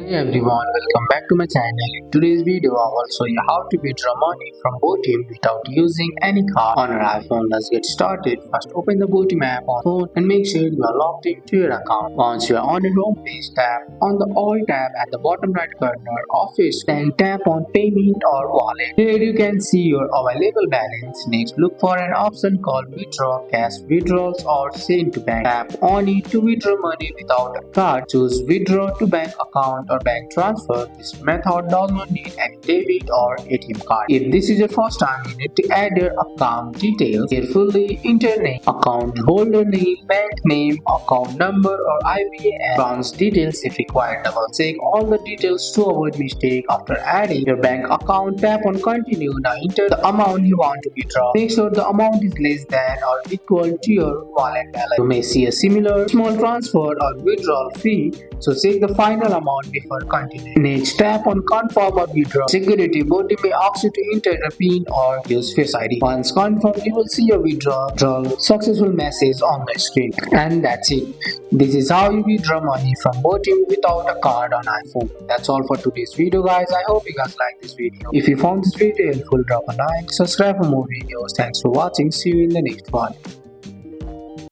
Hey everyone, welcome back to my channel. In today's video, I will show you how to withdraw money from Botim without using any card on your iPhone. Let's get started. First, open the Botim app on phone and make sure you are logged into your account. Once you are on your home page, tap on the All tab at the bottom right corner of it. Then tap on Payment or Wallet. Here you can see your available balance. Next, look for an option called Withdraw, Cash Withdrawals or Send to Bank. Tap on it to withdraw money without a card. Choose Withdraw to Bank account or bank transfer. This method does not need any debit or ATM card. If this is your first time, you need to add your account details. Carefully enter name, account holder name, bank name, account number or IBAN, branch details if required. Double check all the details to avoid mistake. After adding your bank account, tap on continue. Now enter the amount you want to withdraw. Make sure the amount is less than or equal to your wallet balance. You may see a similar small transfer or withdrawal fee, so check the final amount before continuing. Next, tap on confirm or withdraw. Security Botim may ask you to enter a PIN or use Face ID. Once confirmed, you will see your withdrawal successful message on the screen. And that's it. This is how you withdraw money from Botim without a card on iPhone. That's all for today's video, guys. I hope you guys like this video. If you found this video helpful, drop a like, subscribe for more videos. Thanks for watching. See you in the next one.